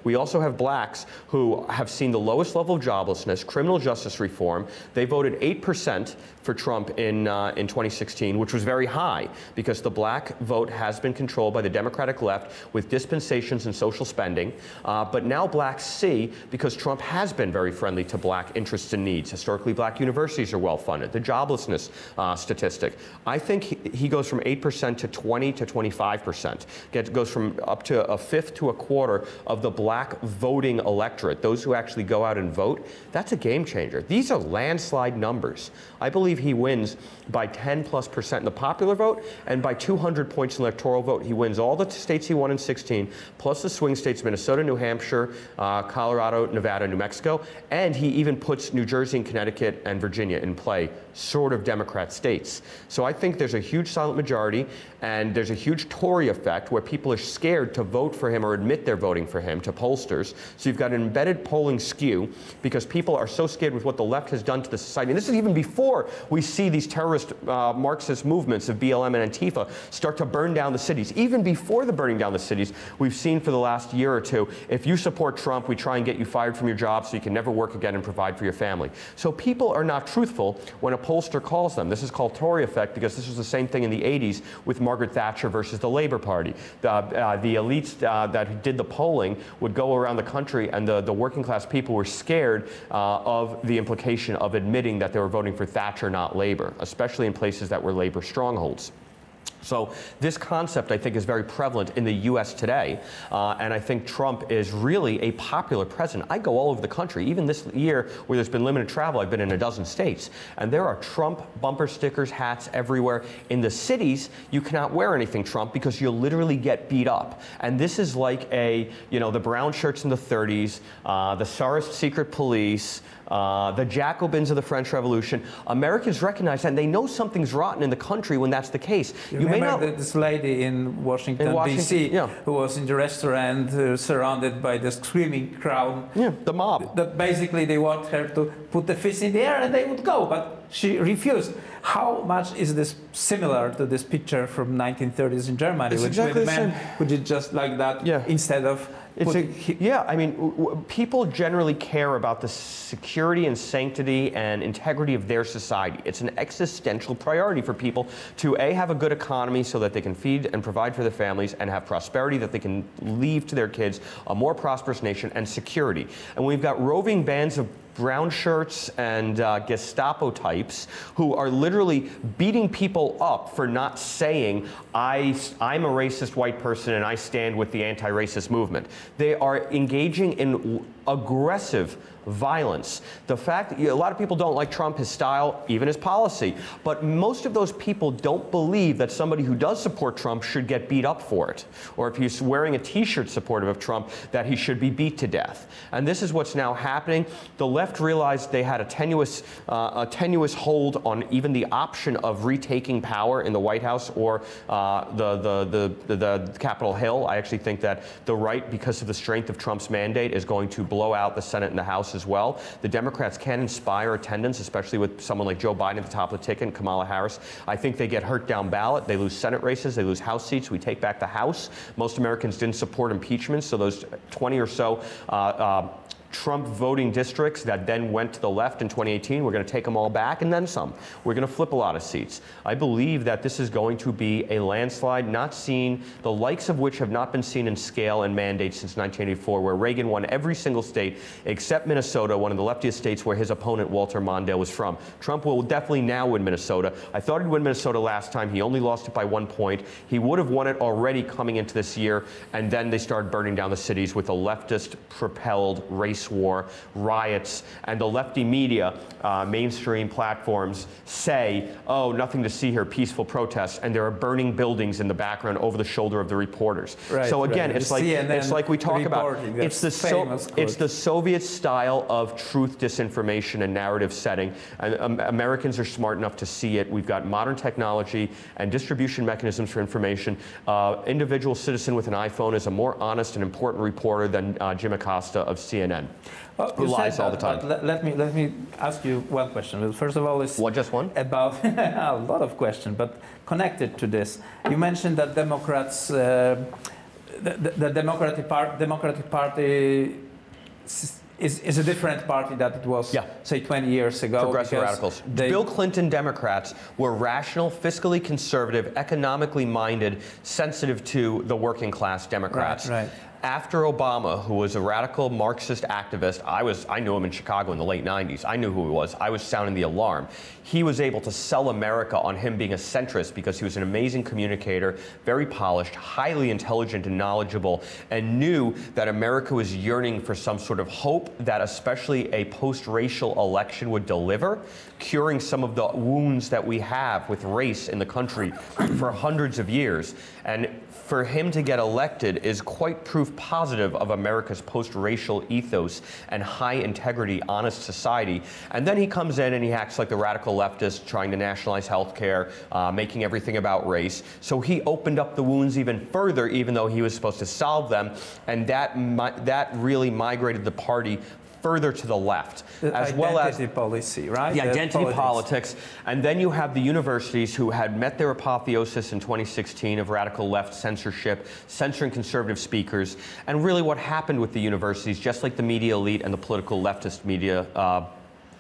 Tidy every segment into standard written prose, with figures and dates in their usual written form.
We also have blacks who have seen the lowest level of joblessness, criminal justice reform. They voted 8% for Trump in 2016, which was very high because the black vote has been controlled by the Democratic left with dispensations and social spending. But now blacks see, because Trump has been very friendly to black interests and needs. Historically, black universities are well funded. The joblessness statistic. I think he goes from 8% to 20 to 25%. Goes from up to a fifth to a quarter of the black voting electorate, those who actually go out and vote. That's a game changer. These are landslide numbers. I believe he wins by 10+% in the popular vote and by 200 points in the electoral vote. He wins all the states he won in 16, plus the swing states, Minnesota, New Hampshire, Colorado, Nevada, New Mexico, and he even puts New Jersey and Connecticut and Virginia in play, sort of Democrat states. So I think there's a huge silent majority, and there's a huge Tory effect where people are scared to vote for him or admit they're voting for him to pollsters. So you've got an embedded polling skew because people are so scared with what the left has done to the society. And this is even before we see these terrorist Marxist movements of BLM and Antifa start to burn down the cities. Even before the burning down the cities, we've seen for the last year or two, if you support Trump, we try and get you fired from your job so you can never work again and provide for your family. So people are not truthful when a pollster calls them. This is called Tory effect because this was the same thing in the 80s with Margaret Thatcher versus the Labour Party. The elites that did the polling would go around the country, and the working class people were scared of the implication of admitting that they were voting for Thatcher, not Labour, especially in places that were Labour strongholds. So this concept, I think, is very prevalent in the U.S. today, and I think Trump is really a popular president. I go all over the country. Even this year, where there's been limited travel, I've been in a dozen states, and there are Trump bumper stickers, hats everywhere. In the cities, you cannot wear anything Trump because you'll literally get beat up. And this is like the brown shirts in the 30s, the Tsarist secret police, the Jacobins of the French Revolution. Americans recognize that, and they know something's rotten in the country when that's the case. You may know this lady in Washington, D.C., yeah, who was in the restaurant surrounded by the screaming crowd. Yeah, the mob. That basically they want her to put the fist in the air and they would go, but she refused. How much is this similar to this picture from 1930s in Germany? It's with exactly the men same. who did just like that, yeah, instead of... Yeah, I mean, people generally care about the security and sanctity and integrity of their society. It's an existential priority for people to, A, have a good economy so that they can feed and provide for their families and have prosperity that they can leave to their kids, a more prosperous nation, and security. And we've got roving bands of brown shirts and Gestapo types who are literally beating people up for not saying, I'm a racist white person and I stand with the anti-racist movement. They are engaging in aggressive violence. The fact that a lot of people don't like Trump, his style, even his policy, but most of those people don't believe that somebody who does support Trump should get beat up for it, or if he's wearing a t-shirt supportive of Trump, that he should be beat to death. And this is what's now happening. The left realized they had a tenuous hold on even the option of retaking power in the White House or the Capitol Hill. I actually think that the right, because of the strength of Trump's mandate, is going to blow out the Senate and the House as well. The Democrats can inspire attendance, especially with someone like Joe Biden at the top of the ticket and Kamala Harris. I think they get hurt down ballot. They lose Senate races. They lose House seats. We take back the House. Most Americans didn't support impeachment, so those 20 or so Trump voting districts that then went to the left in 2018, we're going to take them all back and then some. We're going to flip a lot of seats. I believe that this is going to be a landslide not seen, the likes of which have not been seen in scale and mandate since 1984, where Reagan won every single state except Minnesota, one of the leftiest states where his opponent Walter Mondale was from. Trump will definitely now win Minnesota. I thought he'd win Minnesota last time. He only lost it by 1 point. He would have won it already coming into this year, and then they started burning down the cities with a leftist-propelled race war, riots, and the lefty media, mainstream platforms say, oh, nothing to see here, peaceful protests, and there are burning buildings in the background over the shoulder of the reporters. Right, so again, right. it's like we talk about, it's the Soviet style of truth disinformation and narrative setting, and Americans are smart enough to see it. We've got modern technology and distribution mechanisms for information. Individual citizen with an iPhone is a more honest and important reporter than Jim Acosta of CNN. Who lies all the time. Let me ask you one question. First of all, is just one? About a lot of questions, but connected to this. You mentioned that Democrats the Democratic Party is a different party that it was, say, 20 years ago. Progressive radicals. Bill Clinton Democrats were rational, fiscally conservative, economically minded, sensitive to the working class Democrats. Right. After Obama, who was a radical Marxist activist, I knew him in Chicago in the late 90s. I knew who he was. I was sounding the alarm. He was able to sell America on him being a centrist because he was an amazing communicator, very polished, highly intelligent and knowledgeable, and knew that America was yearning for some sort of hope that especially a post-racial election would deliver, curing some of the wounds that we have with race in the country for hundreds of years. And for him to get elected is quite proof positive of America's post-racial ethos and high integrity, honest society. And then he comes in and he acts like the radical leftist, trying to nationalize health care, making everything about race. So he opened up the wounds even further, even though he was supposed to solve them. And that really migrated the party further to the left, as well as identity policy, right? The identity politics. And then you have the universities who had met their apotheosis in 2016 of radical left censorship, censoring conservative speakers. And really what happened with the universities, just like the media elite and the political leftist media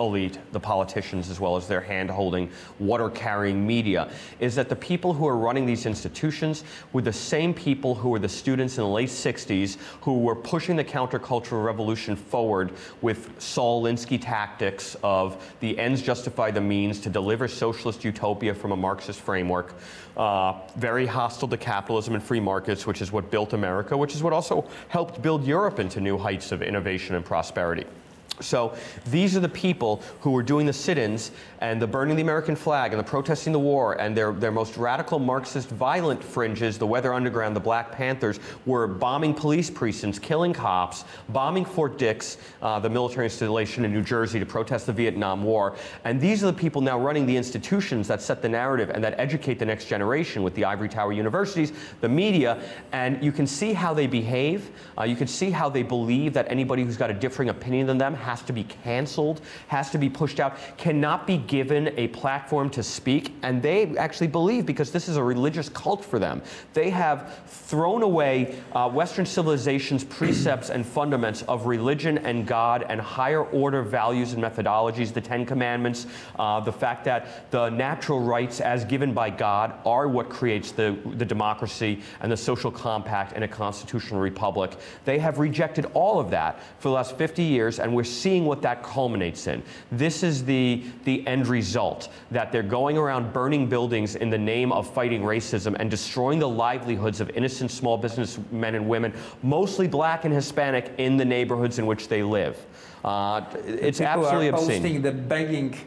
elite, the politicians as well as their hand-holding, water-carrying media, is that the people who are running these institutions were the same people who were the students in the late 60s who were pushing the countercultural revolution forward with Saul Alinsky tactics of the ends justify the means to deliver socialist utopia from a Marxist framework, very hostile to capitalism and free markets, which is what built America, which is what also helped build Europe into new heights of innovation and prosperity. So these are the people who were doing the sit-ins and the burning the American flag and the protesting the war, and their most radical Marxist violent fringes, the Weather Underground, the Black Panthers, were bombing police precincts, killing cops, bombing Fort Dix, the military installation in New Jersey, to protest the Vietnam War. And these are the people now running the institutions that set the narrative and that educate the next generation with the ivory tower universities, the media, and you can see how they behave. You can see how they believe that anybody who's got a differing opinion than them has to be canceled, has to be pushed out, cannot be given a platform to speak. And they actually believe, because this is a religious cult for them, they have thrown away Western civilization's precepts and fundaments of religion and God and higher order values and methodologies, the Ten Commandments, the fact that the natural rights as given by God are what creates the democracy and the social compact in a constitutional republic. They have rejected all of that for the last 50 years, and we're seeing what that culminates in. This is the end result, that they're going around burning buildings in the name of fighting racism and destroying the livelihoods of innocent small business men and women, mostly black and Hispanic, in the neighborhoods in which they live. It's absolutely obscene. People are posting the begging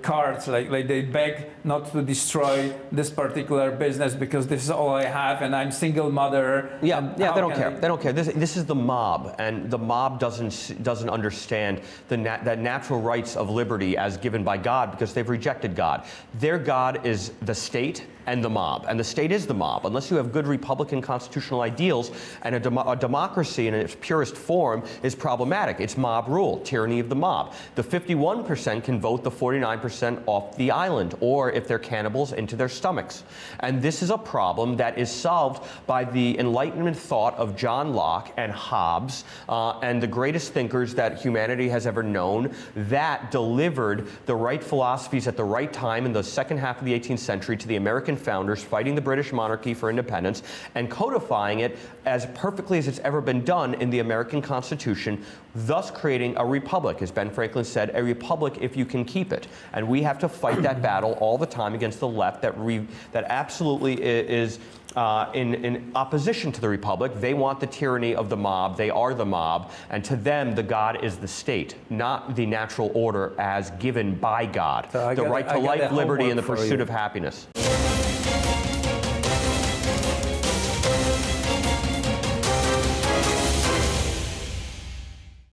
cards, like they beg not to destroy this particular business because this is all I have and I'm single mother. Yeah, they don't care. They don't care. This is the mob, and the mob doesn't understand that natural rights of liberty as given by God, because they've rejected God. Their God is the state and the mob, and the state is the mob. Unless you have good Republican constitutional ideals, and a democracy in its purest form is problematic. It's mob rule, tyranny of the mob. The 51% can vote the 49% off the island, or if they're cannibals, into their stomachs. And this is a problem that is solved by the Enlightenment thought of John Locke and Hobbes, and the greatest thinkers that humanity has ever known, that delivered the right philosophies at the right time in the second half of the 18th century to the American founders fighting the British monarchy for independence and codifying it as perfectly as it's ever been done in the American Constitution, thus creating a republic. As Ben Franklin said, a republic if you can keep it. And we have to fight that battle all the time against the left that absolutely is in opposition to the republic. They want the tyranny of the mob. They are the mob. And to them, the God is the state, not the natural order as given by God. So the right to life, liberty, and the pursuit of happiness.